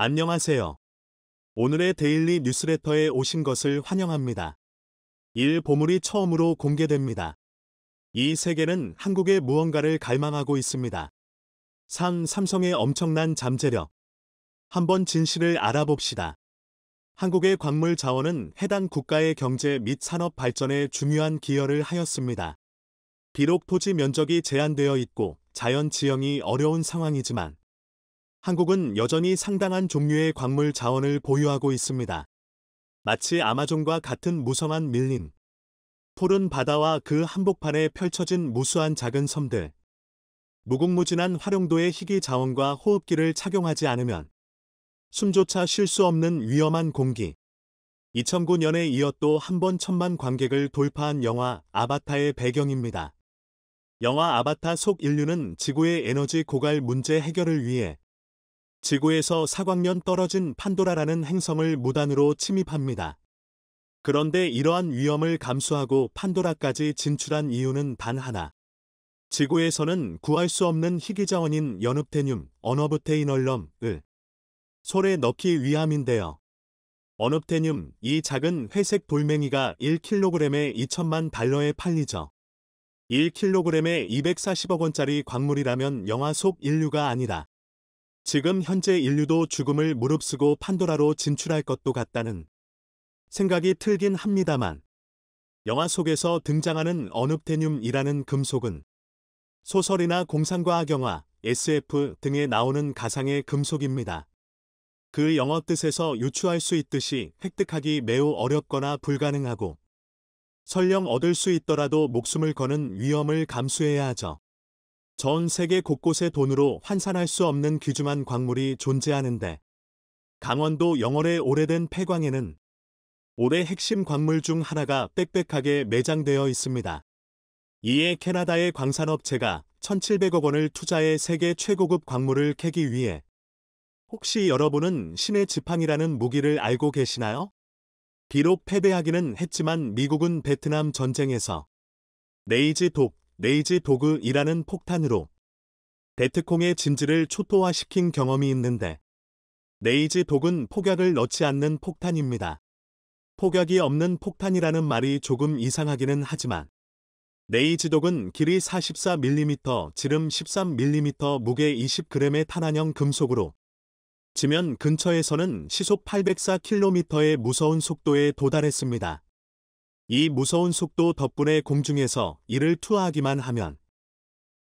안녕하세요. 오늘의 데일리 뉴스레터에 오신 것을 환영합니다. 일 보물이 처음으로 공개됩니다. 이 세계는 한국의 무언가를 갈망하고 있습니다. 삼성의 엄청난 잠재력. 한번 진실을 알아봅시다. 한국의 광물 자원은 해당 국가의 경제 및 산업 발전에 중요한 기여를 하였습니다. 비록 토지 면적이 제한되어 있고 자연 지형이 어려운 상황이지만 한국은 여전히 상당한 종류의 광물 자원을 보유하고 있습니다. 마치 아마존과 같은 무성한 밀림, 푸른 바다와 그 한복판에 펼쳐진 무수한 작은 섬들, 무궁무진한 활용도의 희귀 자원과 호흡기를 착용하지 않으면 숨조차 쉴 수 없는 위험한 공기. 2009년에 이어 또 한 번 1,000만 관객을 돌파한 영화 아바타의 배경입니다. 영화 아바타 속 인류는 지구의 에너지 고갈 문제 해결을 위해 지구에서 사광년 떨어진 판도라라는 행성을 무단으로 침입합니다. 그런데 이러한 위험을 감수하고 판도라까지 진출한 이유는 단 하나. 지구에서는 구할 수 없는 희귀자원인 연읍테늄, 어너브테이널럼을 솔에 넣기 위함인데요. 어너브테늄, 이 작은 회색 돌멩이가 1kg에 2천만 달러에 팔리죠. 1kg에 240억 원짜리 광물이라면 영화 속 인류가 아니라 지금 현재 인류도 죽음을 무릅쓰고 판도라로 진출할 것도 같다는 생각이 들긴 합니다만 영화 속에서 등장하는 어눕테늄이라는 금속은 소설이나 공상과학 영화, SF 등에 나오는 가상의 금속입니다. 그 영어 뜻에서 유추할 수 있듯이 획득하기 매우 어렵거나 불가능하고 설령 얻을 수 있더라도 목숨을 거는 위험을 감수해야 하죠. 전 세계 곳곳에 돈으로 환산할 수 없는 귀중한 광물이 존재하는데 강원도 영월의 오래된 폐광에는 올해 핵심 광물 중 하나가 빽빽하게 매장되어 있습니다. 이에 캐나다의 광산업체가 1,700억 원을 투자해 세계 최고급 광물을 캐기 위해 혹시 여러분은 신의 지팡이라는 무기를 알고 계시나요? 비록 패배하기는 했지만 미국은 베트남 전쟁에서 레이지 도그이라는 폭탄으로 베트콩의 진지를 초토화시킨 경험이 있는데 레이지 독은 폭약을 넣지 않는 폭탄입니다. 폭약이 없는 폭탄이라는 말이 조금 이상하기는 하지만 레이지 독은 길이 44mm, 지름 13mm, 무게 20g의 탄환형 금속으로 지면 근처에서는 시속 804km의 무서운 속도에 도달했습니다. 이 무서운 속도 덕분에 공중에서 이를 투하하기만 하면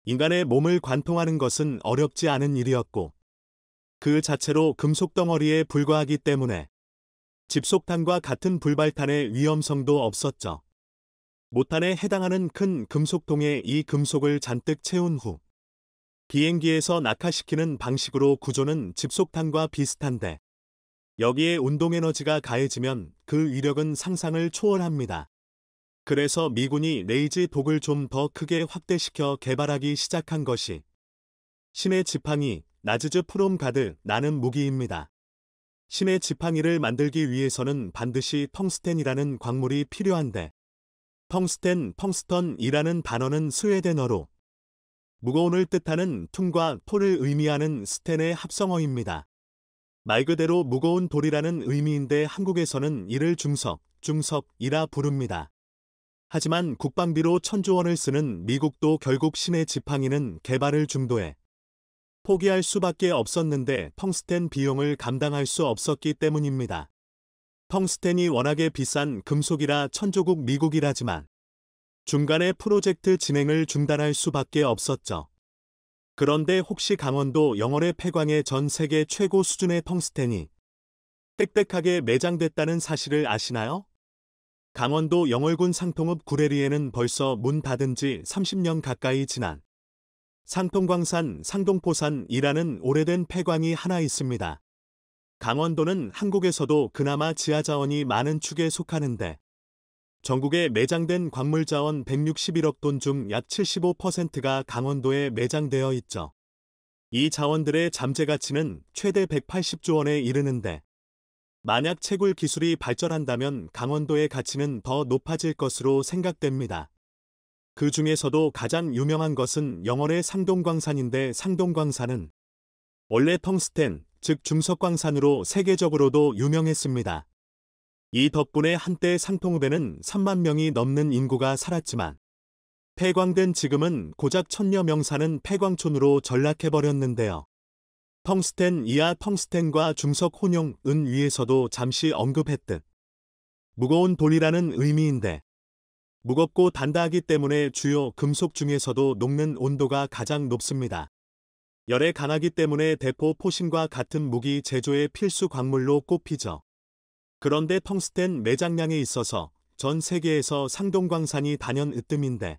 인간의 몸을 관통하는 것은 어렵지 않은 일이었고 그 자체로 금속 덩어리에 불과하기 때문에 집속탄과 같은 불발탄의 위험성도 없었죠. 모탄에 해당하는 큰 금속통에 이 금속을 잔뜩 채운 후 비행기에서 낙하시키는 방식으로 구조는 집속탄과 비슷한데 여기에 운동에너지가 가해지면 그 위력은 상상을 초월합니다. 그래서 미군이 레이지 독을 좀 더 크게 확대시켜 개발하기 시작한 것이 신의 지팡이, 나즈즈 프롬 가드라는 무기입니다. 신의 지팡이를 만들기 위해서는 반드시 텅스텐이라는 광물이 필요한데 텅스턴이라는 단어는 스웨덴어로 무거운을 뜻하는 퉁과 토를 의미하는 스텐의 합성어입니다. 말 그대로 무거운 돌이라는 의미인데 한국에서는 이를 중석이라 부릅니다. 하지만 국방비로 1,000조 원을 쓰는 미국도 결국 신의 지팡이는 개발을 중도에 포기할 수밖에 없었는데 텅스텐 비용을 감당할 수 없었기 때문입니다. 텅스텐이 워낙에 비싼 금속이라 천조국 미국이라지만 중간에 프로젝트 진행을 중단할 수밖에 없었죠. 그런데 혹시 강원도 영월의 폐광에 전 세계 최고 수준의 텅스텐이 빽빽하게 매장됐다는 사실을 아시나요? 강원도 영월군 상통읍 구례리에는 벌써 문 닫은 지 30년 가까이 지난 상통광산 상동포산이라는 오래된 폐광이 하나 있습니다. 강원도는 한국에서도 그나마 지하자원이 많은 축에 속하는데 전국에 매장된 광물자원 161억 톤 중 약 75%가 강원도에 매장되어 있죠. 이 자원들의 잠재 가치는 최대 180조 원에 이르는데 만약 채굴 기술이 발전한다면 강원도의 가치는 더 높아질 것으로 생각됩니다. 그 중에서도 가장 유명한 것은 영월의 상동광산인데 상동광산은 원래 텅스텐, 즉 중석광산으로 세계적으로도 유명했습니다. 이 덕분에 한때 상통읍에는 3만 명이 넘는 인구가 살았지만 폐광된 지금은 고작 1000여 명 사는 폐광촌으로 전락해버렸는데요. 텅스텐 이하 텅스텐과 중석 혼용 은 위에서도 잠시 언급했듯 무거운 돌이라는 의미인데 무겁고 단단하기 때문에 주요 금속 중에서도 녹는 온도가 가장 높습니다. 열에 강하기 때문에 대포 포신과 같은 무기 제조의 필수 광물로 꼽히죠. 그런데 텅스텐 매장량에 있어서 전 세계에서 상동광산이 단연 으뜸인데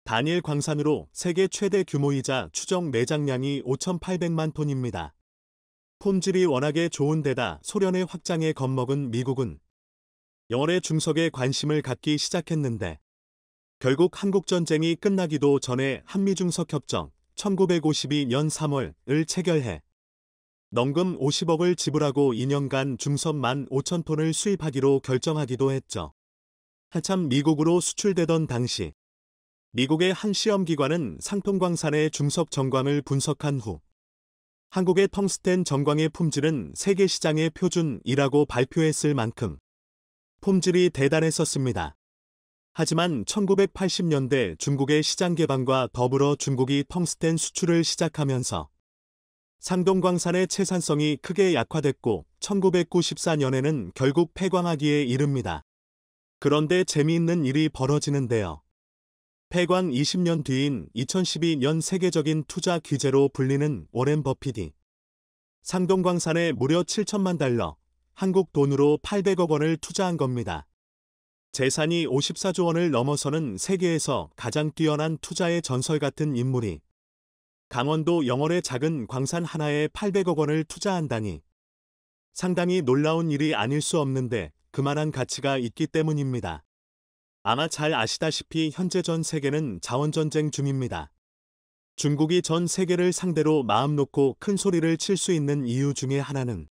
단일 광산으로 세계 최대 규모이자 추정 매장량이 5,800만 톤입니다. 품질이 워낙에 좋은 데다 소련의 확장에 겁먹은 미국은 영월의 중석에 관심을 갖기 시작했는데 결국 한국전쟁이 끝나기도 전에 한미중석협정 1952년 3월을 체결해 넘금 50억을 지불하고 2년간 중석 15,000톤을 수입하기로 결정하기도 했죠. 한참 미국으로 수출되던 당시 미국의 한 시험기관은 상통광산의 중석 정광을 분석한 후 한국의 텅스텐 정광의 품질은 세계 시장의 표준이라고 발표했을 만큼 품질이 대단했었습니다. 하지만 1980년대 중국의 시장 개방과 더불어 중국이 텅스텐 수출을 시작하면서 상동광산의 채산성이 크게 약화됐고 1994년에는 결국 폐광하기에 이릅니다. 그런데 재미있는 일이 벌어지는데요. 폐광 20년 뒤인 2012년 세계적인 투자 귀재로 불리는 워렌 버핏이 상동광산에 무려 7천만 달러, 한국 돈으로 800억 원을 투자한 겁니다. 재산이 54조 원을 넘어서는 세계에서 가장 뛰어난 투자의 전설 같은 인물이 강원도 영월의 작은 광산 하나에 800억 원을 투자한다니 상당히 놀라운 일이 아닐 수 없는데 그만한 가치가 있기 때문입니다. 아마 잘 아시다시피 현재 전 세계는 자원전쟁 중입니다. 중국이 전 세계를 상대로 마음 놓고 큰 소리를 칠 수 있는 이유 중에 하나는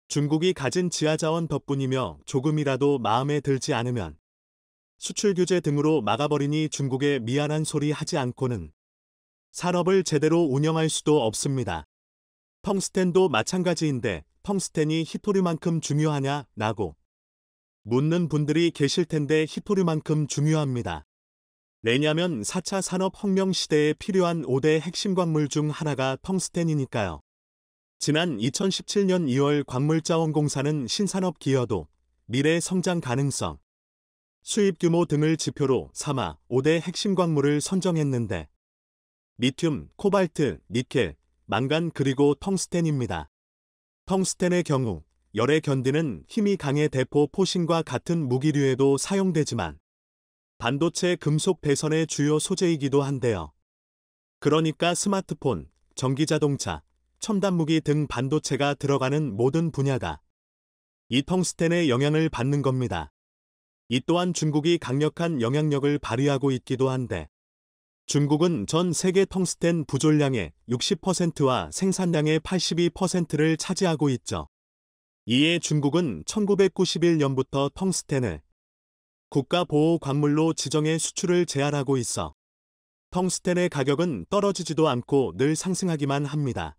중국이 가진 지하자원 덕분이며 조금이라도 마음에 들지 않으면 수출 규제 등으로 막아버리니 중국에 미안한 소리 하지 않고는 산업을 제대로 운영할 수도 없습니다. 텅스텐도 마찬가지인데 텅스텐이 히토류만큼 중요하냐 라고 묻는 분들이 계실 텐데 히토류만큼 중요합니다. 왜냐면 4차 산업혁명 시대에 필요한 5대 핵심 광물 중 하나가 텅스텐이니까요. 지난 2017년 2월 광물자원공사는 신산업 기여도, 미래 성장 가능성, 수입 규모 등을 지표로 삼아 5대 핵심 광물을 선정했는데 리튬, 코발트, 니켈, 망간 그리고 텅스텐입니다. 텅스텐의 경우 열에 견디는 힘이 강해 대포 포신과 같은 무기류에도 사용되지만 반도체 금속 배선의 주요 소재이기도 한데요. 그러니까 스마트폰, 전기자동차, 첨단무기 등 반도체가 들어가는 모든 분야가 이 텅스텐의 영향을 받는 겁니다. 이 또한 중국이 강력한 영향력을 발휘하고 있기도 한데 중국은 전 세계 텅스텐 부존량의 60%와 생산량의 82%를 차지하고 있죠. 이에 중국은 1991년부터 텅스텐을 국가보호광물로 지정해 수출을 제한하고 있어 텅스텐의 가격은 떨어지지도 않고 늘 상승하기만 합니다.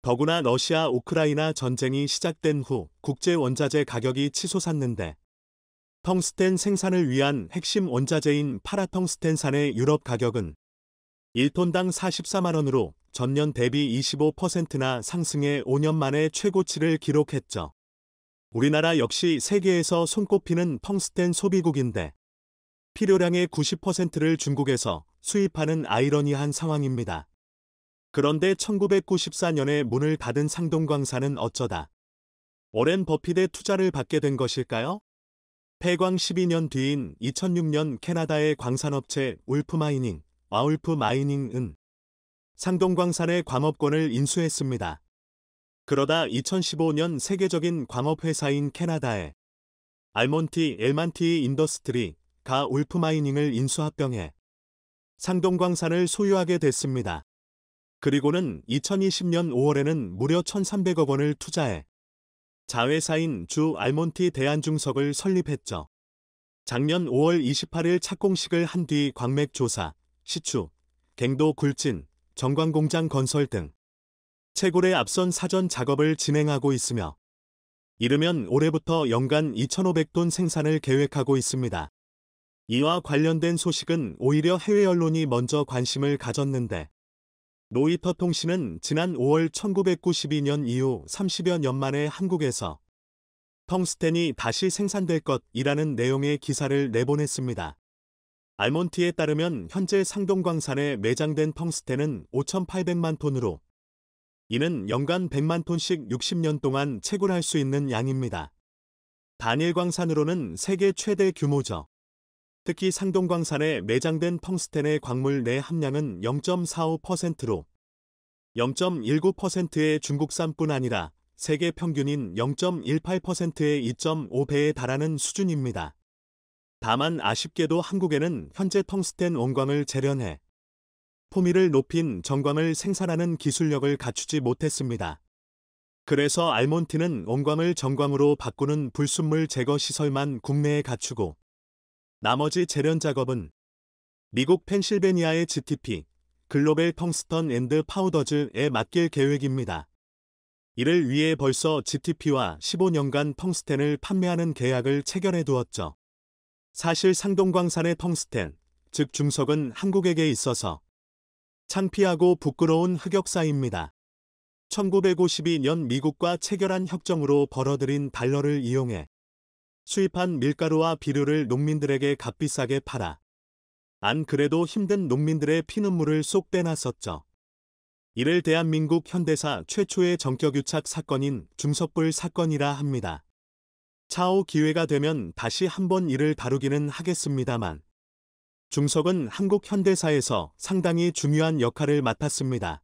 더구나 러시아 우크라이나 전쟁이 시작된 후 국제원자재 가격이 치솟았는데 텅스텐 생산을 위한 핵심 원자재인 파라텅스텐산의 유럽 가격은 1톤당 44만 원으로 전년 대비 25%나 상승해 5년 만에 최고치를 기록했죠. 우리나라 역시 세계에서 손꼽히는 텅스텐 소비국인데 필요량의 90%를 중국에서 수입하는 아이러니한 상황입니다. 그런데 1994년에 문을 닫은 상동광산은 어쩌다 워렌 버핏의 투자를 받게 된 것일까요? 폐광 12년 뒤인 2006년 캐나다의 광산업체 울프마이닝, 와울프마이닝은 상동광산의 광업권을 인수했습니다. 그러다 2015년 세계적인 광업회사인 캐나다의 엘먼티 인더스트리가 울프마이닝을 인수합병해 상동광산을 소유하게 됐습니다. 그리고는 2020년 5월에는 무려 1,300억 원을 투자해 자회사인 주 알몬티 대한중석을 설립했죠. 작년 5월 28일 착공식을 한 뒤 광맥 조사, 시추, 갱도 굴진, 정광공장 건설 등 채굴에 앞선 사전 작업을 진행하고 있으며 이르면 올해부터 연간 2,500톤 생산을 계획하고 있습니다. 이와 관련된 소식은 오히려 해외 언론이 먼저 관심을 가졌는데 로이터 통신은 지난 5월 1992년 이후 30여 년 만에 한국에서 텅스텐이 다시 생산될 것이라는 내용의 기사를 내보냈습니다. 알몬티에 따르면 현재 상동광산에 매장된 텅스텐은 5,800만 톤으로 이는 연간 100만 톤씩 60년 동안 채굴할 수 있는 양입니다. 단일광산으로는 세계 최대 규모죠. 특히 상동광산에 매장된 텅스텐의 광물 내 함량은 0.45%로 0.19%의 중국산뿐 아니라 세계 평균인 0.18%의 2.5배에 달하는 수준입니다. 다만 아쉽게도 한국에는 현재 텅스텐 원광을 재련해 포미를 높인 정광을 생산하는 기술력을 갖추지 못했습니다. 그래서 알몬티는 원광을 정광으로 바꾸는 불순물 제거 시설만 국내에 갖추고 나머지 재련 작업은 미국 펜실베니아의 GTP, 글로벌 텅스턴 앤드 파우더즈에 맡길 계획입니다. 이를 위해 벌써 GTP와 15년간 텅스텐을 판매하는 계약을 체결해 두었죠. 사실 상동광산의 텅스텐, 즉 중석은 한국에게 있어서 창피하고 부끄러운 흑역사입니다. 1952년 미국과 체결한 협정으로 벌어들인 달러를 이용해 수입한 밀가루와 비료를 농민들에게 값비싸게 팔아 안 그래도 힘든 농민들의 피눈물을 쏙 빼놨었죠. 이를 대한민국 현대사 최초의 전격유착 사건인 중석불 사건이라 합니다. 차후 기회가 되면 다시 한번 이를 다루기는 하겠습니다만 중석은 한국 현대사에서 상당히 중요한 역할을 맡았습니다.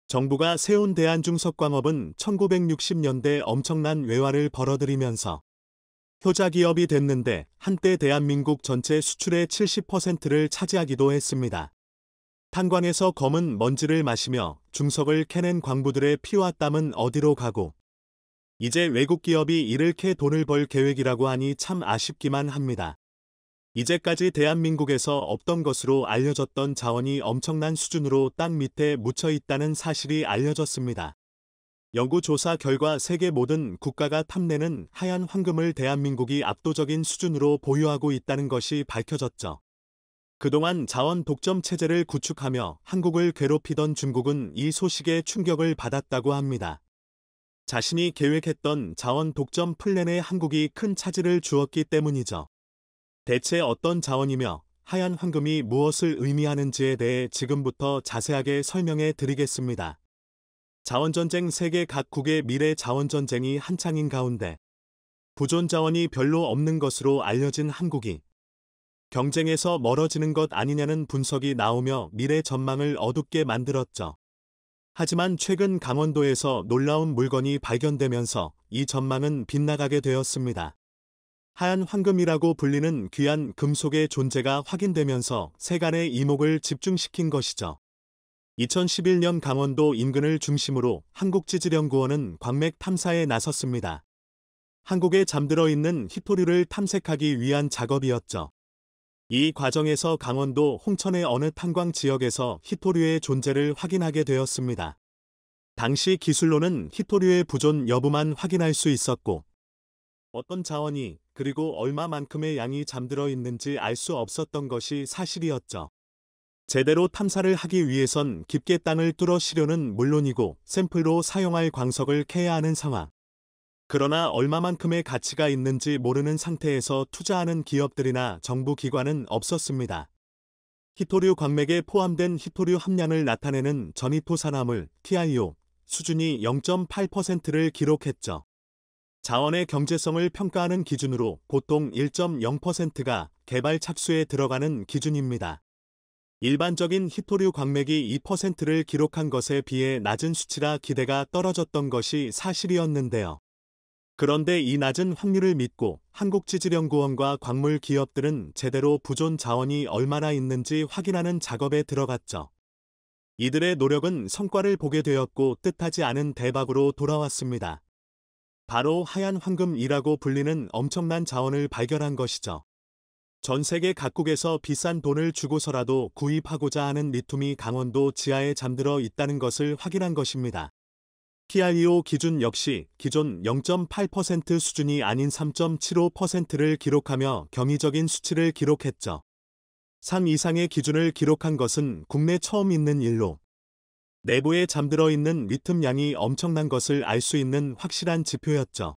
정부가 세운 대한중석광업은 1960년대 엄청난 외화를 벌어들이면서 효자기업이 됐는데 한때 대한민국 전체 수출의 70%를 차지하기도 했습니다. 탄광에서 검은 먼지를 마시며 중석을 캐낸 광부들의 피와 땀은 어디로 가고 이제 외국 기업이 이를 캐 돈을 벌 계획이라고 하니 참 아쉽기만 합니다. 이제까지 대한민국에서 없던 것으로 알려졌던 자원이 엄청난 수준으로 땅 밑에 묻혀 있다는 사실이 알려졌습니다. 연구조사 결과 세계 모든 국가가 탐내는 하얀 황금을 대한민국이 압도적인 수준으로 보유하고 있다는 것이 밝혀졌죠. 그동안 자원 독점 체제를 구축하며 한국을 괴롭히던 중국은 이 소식에 충격을 받았다고 합니다. 자신이 계획했던 자원 독점 플랜에 한국이 큰 차질을 주었기 때문이죠. 대체 어떤 자원이며 하얀 황금이 무엇을 의미하는지에 대해 지금부터 자세하게 설명해 드리겠습니다. 자원전쟁 세계 각국의 미래 자원전쟁이 한창인 가운데 부존 자원이 별로 없는 것으로 알려진 한국이 경쟁에서 멀어지는 것 아니냐는 분석이 나오며 미래 전망을 어둡게 만들었죠. 하지만 최근 강원도에서 놀라운 물건이 발견되면서 이 전망은 빗나가게 되었습니다. 하얀 황금이라고 불리는 귀한 금속의 존재가 확인되면서 세간의 이목을 집중시킨 것이죠. 2011년 강원도 인근을 중심으로 한국지질연구원은 광맥 탐사에 나섰습니다. 한국에 잠들어 있는 희토류를 탐색하기 위한 작업이었죠. 이 과정에서 강원도 홍천의 어느 탄광 지역에서 희토류의 존재를 확인하게 되었습니다. 당시 기술로는 희토류의 부존 여부만 확인할 수 있었고 어떤 자원이 그리고 얼마만큼의 양이 잠들어 있는지 알 수 없었던 것이 사실이었죠. 제대로 탐사를 하기 위해선 깊게 땅을 뚫어 시료는 물론이고 샘플로 사용할 광석을 캐야 하는 상황. 그러나 얼마만큼의 가치가 있는지 모르는 상태에서 투자하는 기업들이나 정부 기관은 없었습니다. 희토류 광맥에 포함된 희토류 함량을 나타내는 전희토산화물 TiO 수준이 0.8%를 기록했죠. 자원의 경제성을 평가하는 기준으로 보통 1.0%가 개발 착수에 들어가는 기준입니다. 일반적인 희토류 광맥이 2%를 기록한 것에 비해 낮은 수치라 기대가 떨어졌던 것이 사실이었는데요. 그런데 이 낮은 확률을 믿고 한국지질연구원과 광물 기업들은 제대로 부존 자원이 얼마나 있는지 확인하는 작업에 들어갔죠. 이들의 노력은 성과를 보게 되었고 뜻하지 않은 대박으로 돌아왔습니다. 바로 하얀 황금이라고 불리는 엄청난 자원을 발견한 것이죠. 전 세계 각국에서 비싼 돈을 주고서라도 구입하고자 하는 리튬이 강원도 지하에 잠들어 있다는 것을 확인한 것입니다. TREO 기준 역시 기존 0.8% 수준이 아닌 3.75%를 기록하며 경이적인 수치를 기록했죠. 3 이상의 기준을 기록한 것은 국내 처음 있는 일로 내부에 잠들어 있는 리튬 양이 엄청난 것을 알 수 있는 확실한 지표였죠.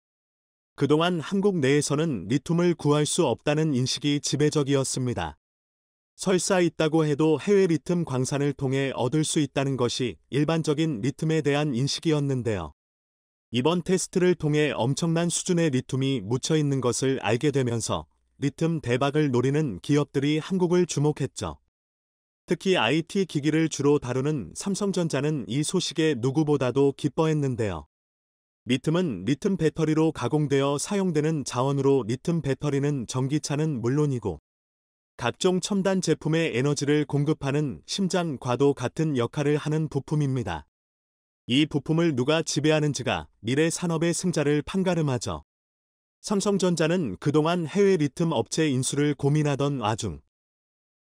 그동안 한국 내에서는 리튬을 구할 수 없다는 인식이 지배적이었습니다. 설사 있다고 해도 해외 리튬 광산을 통해 얻을 수 있다는 것이 일반적인 리튬에 대한 인식이었는데요. 이번 테스트를 통해 엄청난 수준의 리튬이 묻혀 있는 것을 알게 되면서 리튬 대박을 노리는 기업들이 한국을 주목했죠. 특히 IT 기기를 주로 다루는 삼성전자는 이 소식에 누구보다도 기뻐했는데요. 리튬은 리튬 배터리로 가공되어 사용되는 자원으로 리튬 배터리는 전기차는 물론이고 각종 첨단 제품의 에너지를 공급하는 심장과도 같은 역할을 하는 부품입니다. 이 부품을 누가 지배하는지가 미래 산업의 승자를 판가름하죠. 삼성전자는 그동안 해외 리튬 업체 인수를 고민하던 와중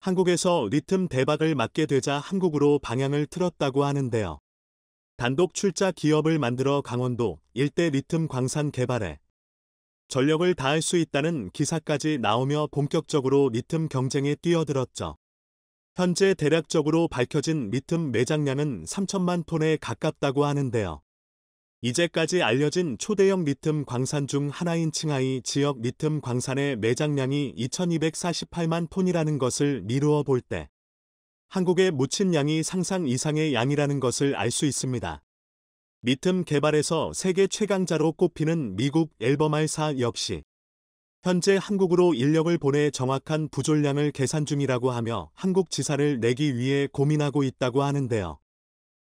한국에서 리튬 대박을 맞게 되자 한국으로 방향을 틀었다고 하는데요. 단독 출자 기업을 만들어 강원도 일대 리튬 광산 개발에 전력을 다할 수 있다는 기사까지 나오며 본격적으로 리튬 경쟁에 뛰어들었죠. 현재 대략적으로 밝혀진 리튬 매장량은 3천만 톤에 가깝다고 하는데요. 이제까지 알려진 초대형 리튬 광산 중 하나인 칭하이 지역 리튬 광산의 매장량이 2248만 톤이라는 것을 미루어 볼 때 한국에 묻힌 양이 상상 이상의 양이라는 것을 알 수 있습니다. 리튬 개발에서 세계 최강자로 꼽히는 미국 앨범알사 역시 현재 한국으로 인력을 보내 정확한 부졸량을 계산 중이라고 하며 한국 지사를 내기 위해 고민하고 있다고 하는데요.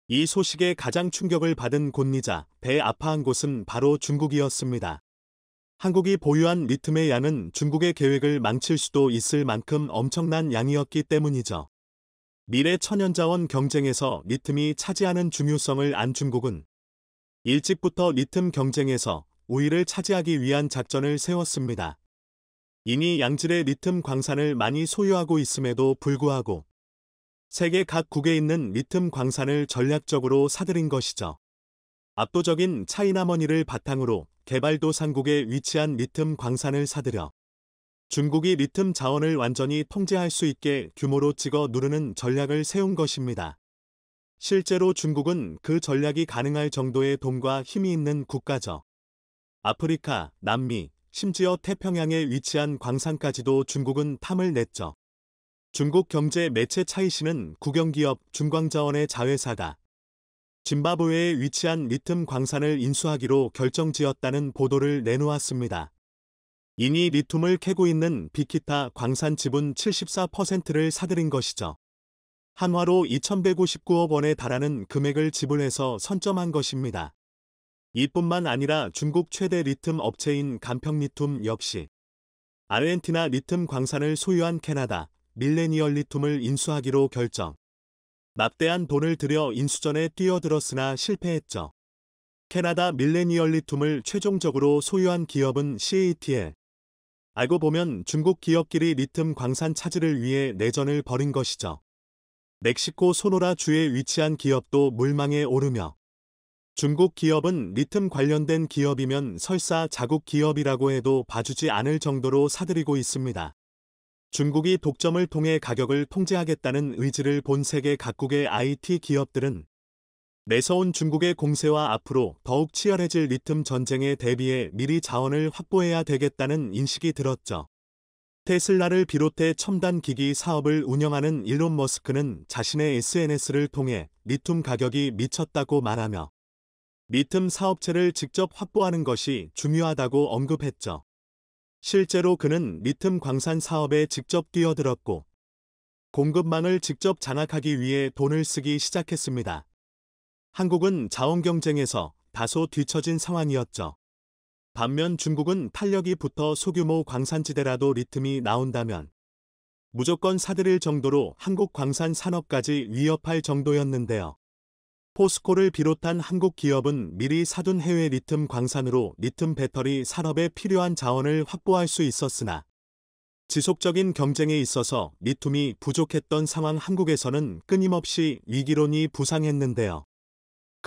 이 소식에 가장 충격을 받은 곳이자 배 아파한 곳은 바로 중국이었습니다. 한국이 보유한 리튬의 양은 중국의 계획을 망칠 수도 있을 만큼 엄청난 양이었기 때문이죠. 미래 천연자원 경쟁에서 리튬이 차지하는 중요성을 안 중국은 일찍부터 리튬 경쟁에서 우위를 차지하기 위한 작전을 세웠습니다. 이니 양질의 리튬 광산을 많이 소유하고 있음에도 불구하고 세계 각국에 있는 리튬 광산을 전략적으로 사들인 것이죠. 압도적인 차이나머니를 바탕으로 개발도상국에 위치한 리튬 광산을 사들여 중국이 리튬 자원을 완전히 통제할 수 있게 규모로 찍어 누르는 전략을 세운 것입니다. 실제로 중국은 그 전략이 가능할 정도의 돈과 힘이 있는 국가죠. 아프리카, 남미, 심지어 태평양에 위치한 광산까지도 중국은 탐을 냈죠. 중국 경제 매체 차이시는 국영기업 중광자원의 자회사가 짐바브웨에 위치한 리튬 광산을 인수하기로 결정지었다는 보도를 내놓았습니다. 이니 리튬을 캐고 있는 비키타 광산 지분 74%를 사들인 것이죠. 한화로 2,159억 원에 달하는 금액을 지불해서 선점한 것입니다. 이뿐만 아니라 중국 최대 리튬 업체인 간평리튬 역시 아르헨티나 리튬 광산을 소유한 캐나다 밀레니얼 리튬을 인수하기로 결정. 막대한 돈을 들여 인수전에 뛰어들었으나 실패했죠. 캐나다 밀레니얼 리튬을 최종적으로 소유한 기업은 CATL. 알고 보면 중국 기업끼리 리튬 광산 차지를 위해 내전을 벌인 것이죠. 멕시코 소노라 주에 위치한 기업도 물망에 오르며 중국 기업은 리튬 관련된 기업이면 설사 자국 기업이라고 해도 봐주지 않을 정도로 사들이고 있습니다. 중국이 독점을 통해 가격을 통제하겠다는 의지를 본 세계 각국의 IT 기업들은 매서운 중국의 공세와 앞으로 더욱 치열해질 리튬 전쟁에 대비해 미리 자원을 확보해야 되겠다는 인식이 들었죠. 테슬라를 비롯해 첨단 기기 사업을 운영하는 일론 머스크는 자신의 SNS를 통해 리튬 가격이 미쳤다고 말하며 리튬 사업체를 직접 확보하는 것이 중요하다고 언급했죠. 실제로 그는 리튬 광산 사업에 직접 뛰어들었고 공급망을 직접 장악하기 위해 돈을 쓰기 시작했습니다. 한국은 자원 경쟁에서 다소 뒤처진 상황이었죠. 반면 중국은 탄력이 붙어 소규모 광산지대라도 리튬이 나온다면 무조건 사들일 정도로 한국 광산 산업까지 위협할 정도였는데요. 포스코를 비롯한 한국 기업은 미리 사둔 해외 리튬 광산으로 리튬 배터리 산업에 필요한 자원을 확보할 수 있었으나 지속적인 경쟁에 있어서 리튬이 부족했던 상황 한국에서는 끊임없이 위기론이 부상했는데요.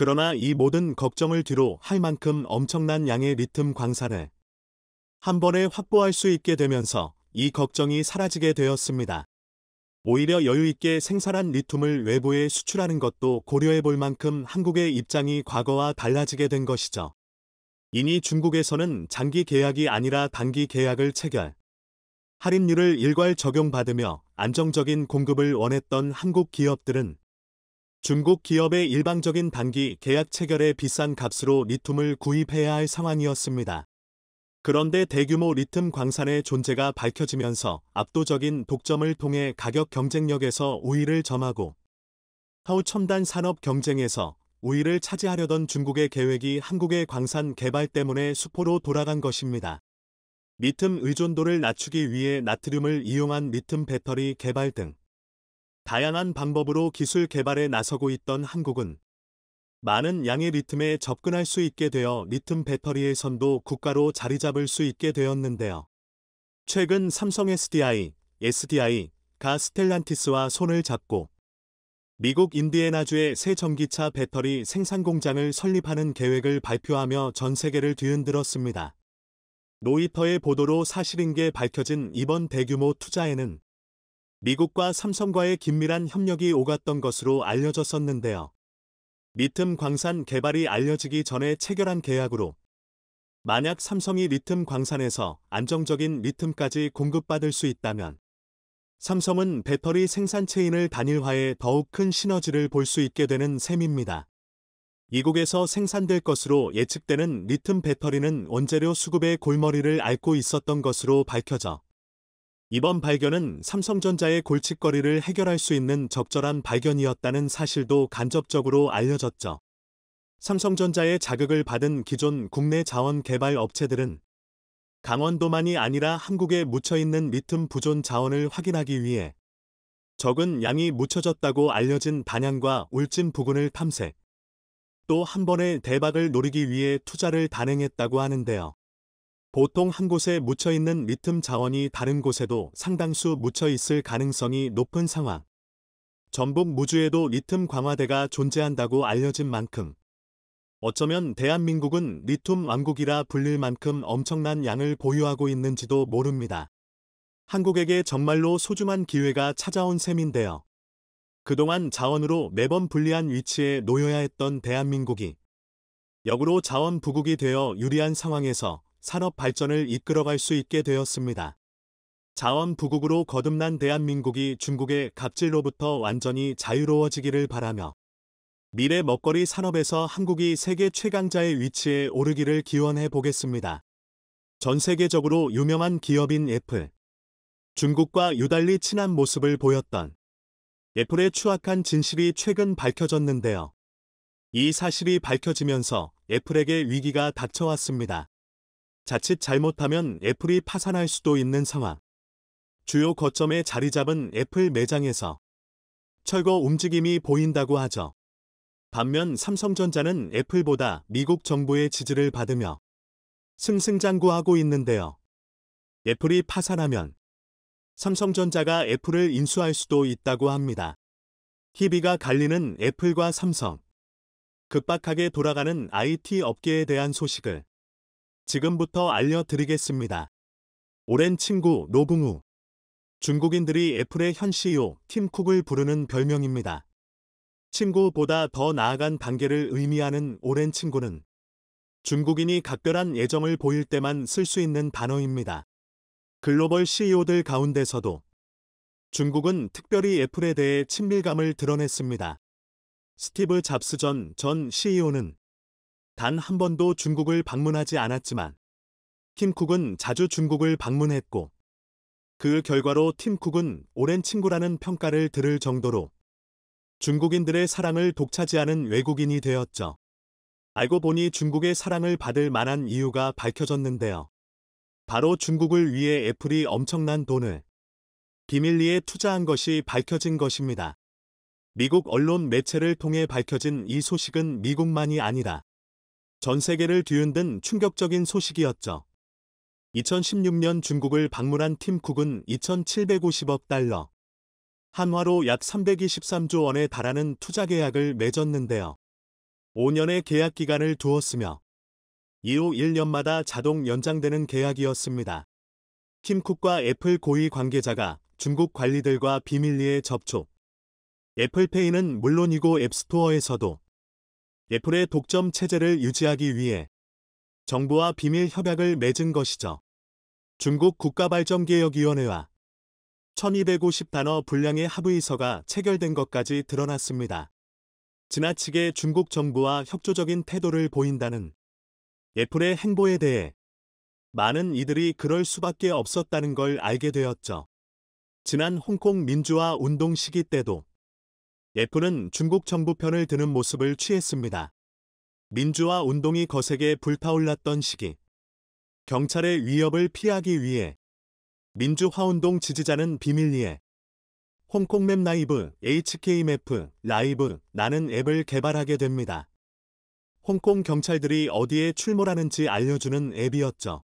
그러나 이 모든 걱정을 뒤로 할 만큼 엄청난 양의 리튬 광산을 한 번에 확보할 수 있게 되면서 이 걱정이 사라지게 되었습니다. 오히려 여유 있게 생산한 리튬을 외부에 수출하는 것도 고려해 볼 만큼 한국의 입장이 과거와 달라지게 된 것이죠. 이니 중국에서는 장기 계약이 아니라 단기 계약을 체결, 할인율을 일괄 적용받으며 안정적인 공급을 원했던 한국 기업들은 중국 기업의 일방적인 단기 계약 체결에 비싼 값으로 리튬을 구입해야 할 상황이었습니다. 그런데 대규모 리튬 광산의 존재가 밝혀지면서 압도적인 독점을 통해 가격 경쟁력에서 우위를 점하고 향후 첨단 산업 경쟁에서 우위를 차지하려던 중국의 계획이 한국의 광산 개발 때문에 수포로 돌아간 것입니다. 리튬 의존도를 낮추기 위해 나트륨을 이용한 리튬 배터리 개발 등 다양한 방법으로 기술 개발에 나서고 있던 한국은 많은 양의 리튬에 접근할 수 있게 되어 리튬 배터리의 선도 국가로 자리 잡을 수 있게 되었는데요. 최근 삼성 SDI가 스텔란티스와 손을 잡고 미국 인디애나주에 새 전기차 배터리 생산 공장을 설립하는 계획을 발표하며 전 세계를 뒤흔들었습니다. 로이터의 보도로 사실인 게 밝혀진 이번 대규모 투자에는 미국과 삼성과의 긴밀한 협력이 오갔던 것으로 알려졌었는데요. 리튬 광산 개발이 알려지기 전에 체결한 계약으로 만약 삼성이 리튬 광산에서 안정적인 리튬까지 공급받을 수 있다면 삼성은 배터리 생산 체인을 단일화해 더욱 큰 시너지를 볼 수 있게 되는 셈입니다. 이국에서 생산될 것으로 예측되는 리튬 배터리는 원재료 수급의 골머리를 앓고 있었던 것으로 밝혀져 이번 발견은 삼성전자의 골칫거리를 해결할 수 있는 적절한 발견이었다는 사실도 간접적으로 알려졌죠. 삼성전자의 자극을 받은 기존 국내 자원 개발 업체들은 강원도만이 아니라 한국에 묻혀있는 리튬 부존 자원을 확인하기 위해 적은 양이 묻혀졌다고 알려진 단양과 울진 부근을 탐색, 또 한 번의 대박을 노리기 위해 투자를 단행했다고 하는데요. 보통 한 곳에 묻혀있는 리튬 자원이 다른 곳에도 상당수 묻혀있을 가능성이 높은 상황. 전북 무주에도 리튬 광화대가 존재한다고 알려진 만큼 어쩌면 대한민국은 리튬 왕국이라 불릴 만큼 엄청난 양을 보유하고 있는지도 모릅니다. 한국에게 정말로 소중한 기회가 찾아온 셈인데요. 그동안 자원으로 매번 불리한 위치에 놓여야 했던 대한민국이 역으로 자원 부국이 되어 유리한 상황에서 산업 발전을 이끌어갈 수 있게 되었습니다. 자원 부국으로 거듭난 대한민국이 중국의 갑질로부터 완전히 자유로워지기를 바라며 미래 먹거리 산업에서 한국이 세계 최강자의 위치에 오르기를 기원해 보겠습니다. 전 세계적으로 유명한 기업인 애플. 중국과 유달리 친한 모습을 보였던 애플의 추악한 진실이 최근 밝혀졌는데요. 이 사실이 밝혀지면서 애플에게 위기가 닥쳐왔습니다. 자칫 잘못하면 애플이 파산할 수도 있는 상황. 주요 거점에 자리 잡은 애플 매장에서 철거 움직임이 보인다고 하죠. 반면 삼성전자는 애플보다 미국 정부의 지지를 받으며 승승장구하고 있는데요. 애플이 파산하면 삼성전자가 애플을 인수할 수도 있다고 합니다. 희비가 갈리는 애플과 삼성. 급박하게 돌아가는 IT 업계에 대한 소식을 지금부터 알려드리겠습니다. 오랜 친구 노붕우. 중국인들이 애플의 현 CEO 팀 쿡을 부르는 별명입니다. 친구보다 더 나아간 단계를 의미하는 오랜 친구는 중국인이 각별한 애정을 보일 때만 쓸 수 있는 단어입니다. 글로벌 CEO들 가운데서도 중국은 특별히 애플에 대해 친밀감을 드러냈습니다. 스티브 잡스 전 CEO는 단 한 번도 중국을 방문하지 않았지만 팀 쿡은 자주 중국을 방문했고 그 결과로 팀 쿡은 오랜 친구라는 평가를 들을 정도로 중국인들의 사랑을 독차지하는 외국인이 되었죠. 알고 보니 중국의 사랑을 받을 만한 이유가 밝혀졌는데요. 바로 중국을 위해 애플이 엄청난 돈을 비밀리에 투자한 것이 밝혀진 것입니다. 미국 언론 매체를 통해 밝혀진 이 소식은 미국만이 아니라 전 세계를 뒤흔든 충격적인 소식이었죠. 2016년 중국을 방문한 팀 쿡은 2,750억 달러, 한화로 약 323조 원에 달하는 투자 계약을 맺었는데요. 5년의 계약 기간을 두었으며 이후 1년마다 자동 연장되는 계약이었습니다. 팀 쿡과 애플 고위 관계자가 중국 관리들과 비밀리에 접촉. 애플페이는 물론이고 앱스토어에서도 애플의 독점 체제를 유지하기 위해 정부와 비밀 협약을 맺은 것이죠. 중국 국가발전개혁위원회와 1250단어 분량의 합의서가 체결된 것까지 드러났습니다. 지나치게 중국 정부와 협조적인 태도를 보인다는 애플의 행보에 대해 많은 이들이 그럴 수밖에 없었다는 걸 알게 되었죠. 지난 홍콩 민주화 운동 시기 때도 애플은 중국 정부 편을 드는 모습을 취했습니다. 민주화 운동이 거세게 불타올랐던 시기, 경찰의 위협을 피하기 위해 민주화운동 지지자는 비밀리에 홍콩맵 라이브, HK맵 라이브 라는 앱을 개발하게 됩니다. 홍콩 경찰들이 어디에 출몰하는지 알려주는 앱이었죠.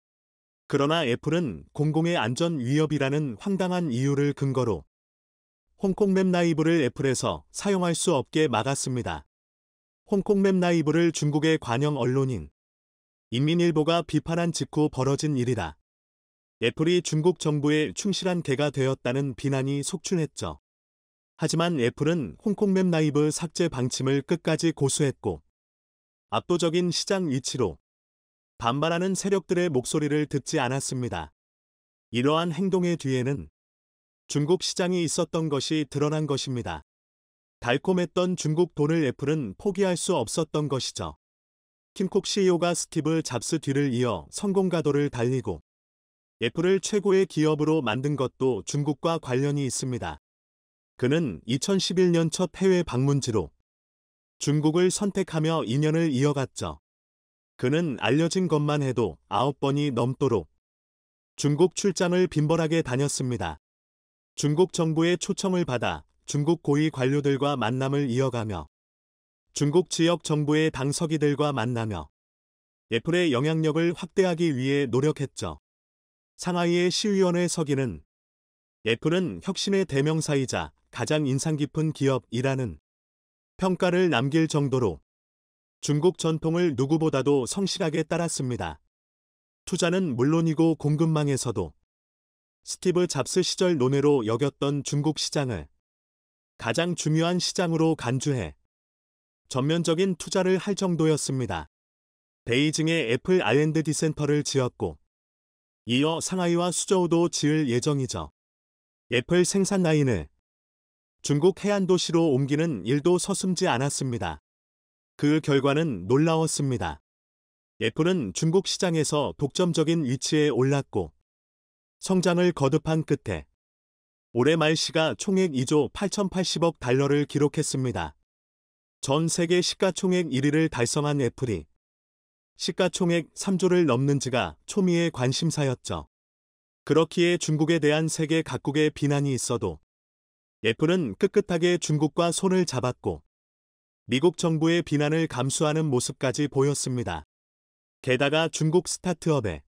그러나 애플은 공공의 안전 위협이라는 황당한 이유를 근거로 홍콩맵 라이브를 애플에서 사용할 수 없게 막았습니다. 홍콩맵 라이브를 중국의 관영 언론인 인민일보가 비판한 직후 벌어진 일이다. 애플이 중국 정부에 충실한 개가 되었다는 비난이 속출했죠. 하지만 애플은 홍콩맵 라이브 삭제 방침을 끝까지 고수했고 압도적인 시장 위치로 반발하는 세력들의 목소리를 듣지 않았습니다. 이러한 행동의 뒤에는 중국 시장이 있었던 것이 드러난 것입니다. 달콤했던 중국 돈을 애플은 포기할 수 없었던 것이죠. 팀쿡 CEO가 스티브 잡스 뒤를 이어 성공 가도를 달리고 애플을 최고의 기업으로 만든 것도 중국과 관련이 있습니다. 그는 2011년 첫 해외 방문지로 중국을 선택하며 인연을 이어갔죠. 그는 알려진 것만 해도 9번이 넘도록 중국 출장을 빈번하게 다녔습니다. 중국 정부의 초청을 받아 중국 고위 관료들과 만남을 이어가며 중국 지역 정부의 당서기들과 만나며 애플의 영향력을 확대하기 위해 노력했죠. 상하이의 시의원회 서기는 애플은 혁신의 대명사이자 가장 인상 깊은 기업이라는 평가를 남길 정도로 중국 전통을 누구보다도 성실하게 따랐습니다. 투자는 물론이고 공급망에서도 스티브 잡스 시절 논외로 여겼던 중국 시장을 가장 중요한 시장으로 간주해 전면적인 투자를 할 정도였습니다. 베이징에 애플 R&D 센터를 지었고 이어 상하이와 수저우도 지을 예정이죠. 애플 생산 라인을 중국 해안도시로 옮기는 일도 서슴지 않았습니다. 그 결과는 놀라웠습니다. 애플은 중국 시장에서 독점적인 위치에 올랐고 성장을 거듭한 끝에 올해 말 시가 총액 2조 8,080억 달러를 기록했습니다. 전 세계 시가총액 1위를 달성한 애플이 시가총액 3조를 넘는지가 초미의 관심사였죠. 그렇기에 중국에 대한 세계 각국의 비난이 있어도 애플은 꿋꿋하게 중국과 손을 잡았고 미국 정부의 비난을 감수하는 모습까지 보였습니다. 게다가 중국 스타트업에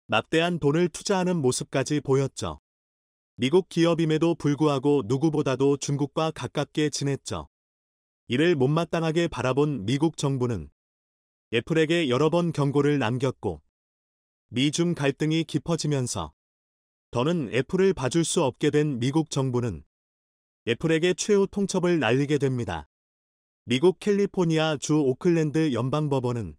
막대한 돈을 투자하는 모습까지 보였죠. 미국 기업임에도 불구하고 누구보다도 중국과 가깝게 지냈죠. 이를 못마땅하게 바라본 미국 정부는 애플에게 여러 번 경고를 남겼고 미중 갈등이 깊어지면서 더는 애플을 봐줄 수 없게 된 미국 정부는 애플에게 최후 통첩을 날리게 됩니다. 미국 캘리포니아 주 오클랜드 연방법원은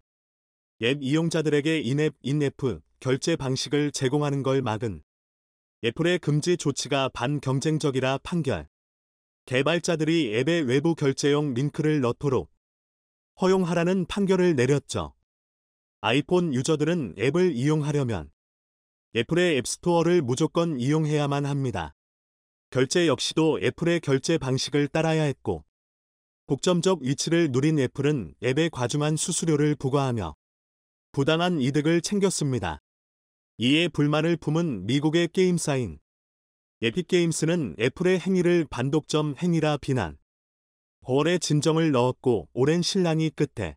앱 이용자들에게 인앱, 인애프 결제 방식을 제공하는 걸 막은 애플의 금지 조치가 반경쟁적이라 판결. 개발자들이 앱에 외부 결제용 링크를 넣도록 허용하라는 판결을 내렸죠. 아이폰 유저들은 앱을 이용하려면 애플의 앱스토어를 무조건 이용해야만 합니다. 결제 역시도 애플의 결제 방식을 따라야 했고 독점적 위치를 누린 애플은 앱에 과중한 수수료를 부과하며 부당한 이득을 챙겼습니다. 이에 불만을 품은 미국의 게임사인 에픽게임스는 애플의 행위를 반독점 행위라 비난. 법원에 진정을 넣었고 오랜 신랑이 끝에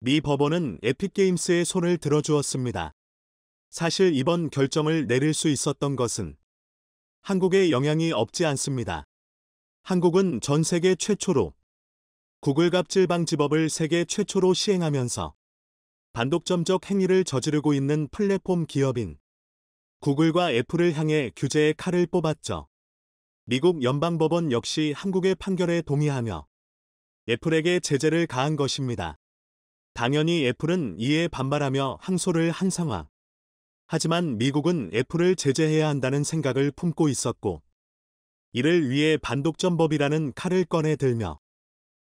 미 법원은 에픽게임스의 손을 들어주었습니다. 사실 이번 결정을 내릴 수 있었던 것은 한국에 영향이 없지 않습니다. 한국은 전 세계 최초로 구글 갑질 방지법을 세계 최초로 시행하면서 반독점적 행위를 저지르고 있는 플랫폼 기업인 구글과 애플을 향해 규제의 칼을 뽑았죠. 미국 연방법원 역시 한국의 판결에 동의하며 애플에게 제재를 가한 것입니다. 당연히 애플은 이에 반발하며 항소를 한 상황. 하지만 미국은 애플을 제재해야 한다는 생각을 품고 있었고, 이를 위해 반독점법이라는 칼을 꺼내 들며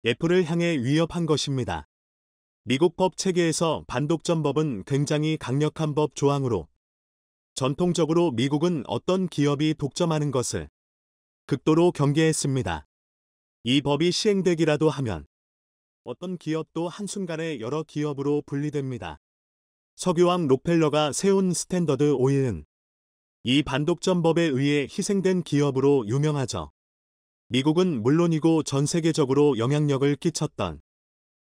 애플을 향해 위협한 것입니다. 미국 법 체계에서 반독점법은 굉장히 강력한 법 조항으로 전통적으로 미국은 어떤 기업이 독점하는 것을 극도로 경계했습니다. 이 법이 시행되기라도 하면 어떤 기업도 한순간에 여러 기업으로 분리됩니다. 석유왕 록펠러가 세운 스탠더드 오일은 이 반독점법에 의해 희생된 기업으로 유명하죠. 미국은 물론이고 전 세계적으로 영향력을 끼쳤던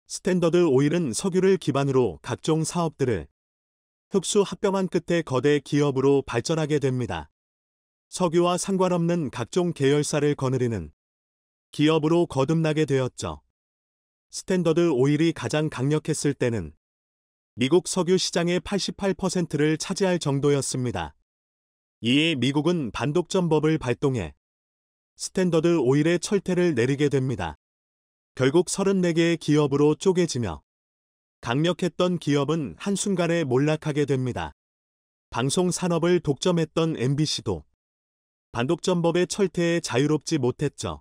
스탠더드 오일은 석유를 기반으로 각종 사업들을 흡수 합병한 끝에 거대 기업으로 발전하게 됩니다. 석유와 상관없는 각종 계열사를 거느리는 기업으로 거듭나게 되었죠. 스탠더드 오일이 가장 강력했을 때는 미국 석유 시장의 88%를 차지할 정도였습니다. 이에 미국은 반독점법을 발동해 스탠더드 오일의 철퇴를 내리게 됩니다. 결국 34개의 기업으로 쪼개지며 강력했던 기업은 한순간에 몰락하게 됩니다. 방송 산업을 독점했던 MBC도 반독점법의 철퇴에 자유롭지 못했죠.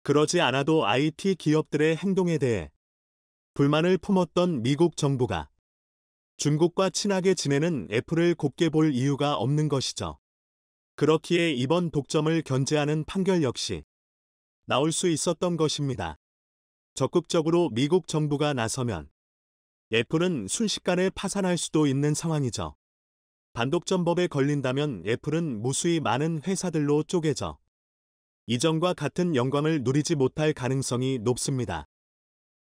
그러지 않아도 IT 기업들의 행동에 대해 불만을 품었던 미국 정부가 중국과 친하게 지내는 애플을 곱게 볼 이유가 없는 것이죠. 그렇기에 이번 독점을 견제하는 판결 역시 나올 수 있었던 것입니다. 적극적으로 미국 정부가 나서면 애플은 순식간에 파산할 수도 있는 상황이죠. 반독점법에 걸린다면 애플은 무수히 많은 회사들로 쪼개져 이전과 같은 영광을 누리지 못할 가능성이 높습니다.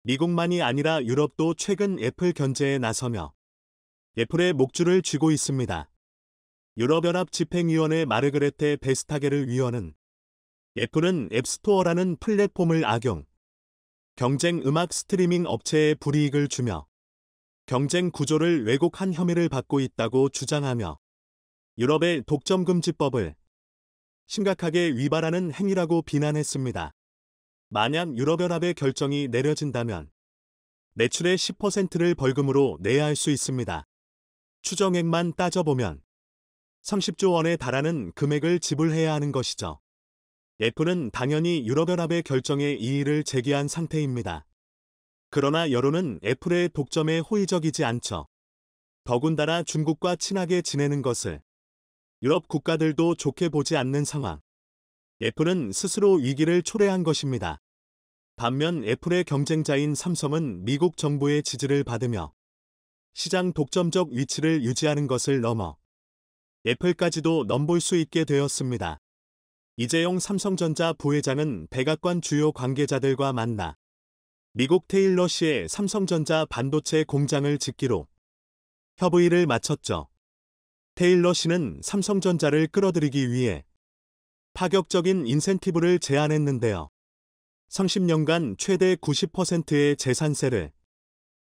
미국만이 아니라 유럽도 최근 애플 견제에 나서며 애플의 목줄을 쥐고 있습니다. 유럽연합 집행위원회 마르그레테 베스타게르 위원은 애플은 앱스토어라는 플랫폼을 악용, 경쟁 음악 스트리밍 업체에 불이익을 주며 경쟁 구조를 왜곡한 혐의를 받고 있다고 주장하며 유럽의 독점금지법을 심각하게 위반하는 행위라고 비난했습니다. 만약 유럽연합의 결정이 내려진다면 매출의 10%를 벌금으로 내야 할 수 있습니다. 추정액만 따져보면 30조 원에 달하는 금액을 지불해야 하는 것이죠. 애플은 당연히 유럽연합의 결정에 이의를 제기한 상태입니다. 그러나 여론은 애플의 독점에 호의적이지 않죠. 더군다나 중국과 친하게 지내는 것을 유럽 국가들도 좋게 보지 않는 상황. 애플은 스스로 위기를 초래한 것입니다. 반면 애플의 경쟁자인 삼성은 미국 정부의 지지를 받으며 시장 독점적 위치를 유지하는 것을 넘어 애플까지도 넘볼 수 있게 되었습니다. 이재용 삼성전자 부회장은 백악관 주요 관계자들과 만나 미국 테일러시의 삼성전자 반도체 공장을 짓기로 협의를 마쳤죠. 테일러시는 삼성전자를 끌어들이기 위해 파격적인 인센티브를 제안했는데요. 30년간 최대 90%의 재산세를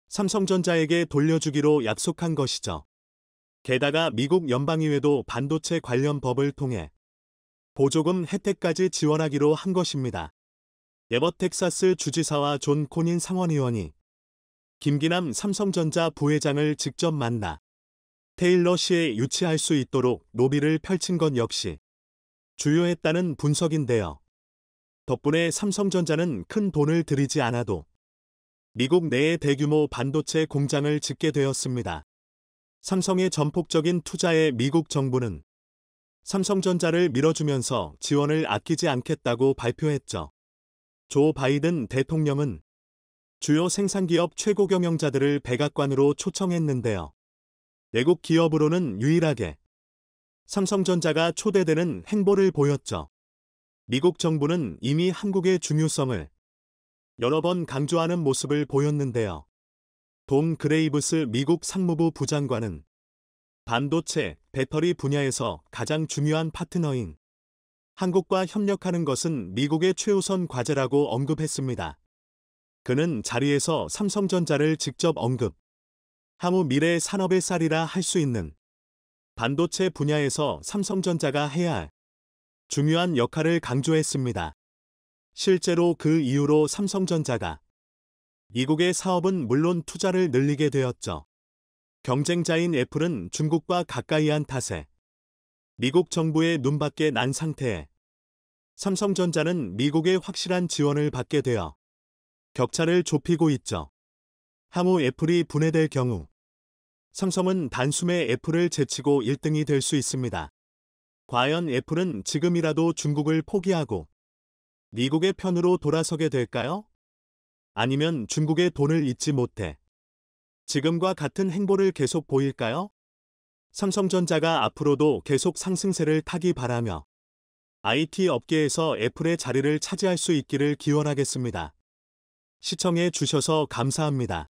삼성전자에게 돌려주기로 약속한 것이죠. 게다가 미국 연방의회도 반도체 관련 법을 통해 보조금 혜택까지 지원하기로 한 것입니다. 에버 텍사스 주지사와 존 코닌 상원의원이 김기남 삼성전자 부회장을 직접 만나 테일러시에 유치할 수 있도록 로비를 펼친 것 역시 주요했다는 분석인데요. 덕분에 삼성전자는 큰 돈을 들이지 않아도 미국 내에 대규모 반도체 공장을 짓게 되었습니다. 삼성의 전폭적인 투자에 미국 정부는 삼성전자를 밀어주면서 지원을 아끼지 않겠다고 발표했죠. 조 바이든 대통령은 주요 생산기업 최고 경영자들을 백악관으로 초청했는데요. 외국 기업으로는 유일하게 삼성전자가 초대되는 행보를 보였죠. 미국 정부는 이미 한국의 중요성을 여러 번 강조하는 모습을 보였는데요. 돈 그레이브스 미국 상무부 부장관은 반도체, 배터리 분야에서 가장 중요한 파트너인 한국과 협력하는 것은 미국의 최우선 과제라고 언급했습니다. 그는 자리에서 삼성전자를 직접 언급. 향후 미래 산업의 쌀이라 할 수 있는 반도체 분야에서 삼성전자가 해야 할 중요한 역할을 강조했습니다. 실제로 그 이후로 삼성전자가 미국의 사업은 물론 투자를 늘리게 되었죠. 경쟁자인 애플은 중국과 가까이 한 탓에 미국 정부의 눈밖에 난 상태에 삼성전자는 미국의 확실한 지원을 받게 되어 격차를 좁히고 있죠. 향후 애플이 분해될 경우 삼성은 단숨에 애플을 제치고 1등이 될 수 있습니다. 과연 애플은 지금이라도 중국을 포기하고 미국의 편으로 돌아서게 될까요? 아니면 중국의 돈을 잊지 못해 지금과 같은 행보를 계속 보일까요? 삼성전자가 앞으로도 계속 상승세를 타기 바라며 IT 업계에서 애플의 자리를 차지할 수 있기를 기원하겠습니다. 시청해 주셔서 감사합니다.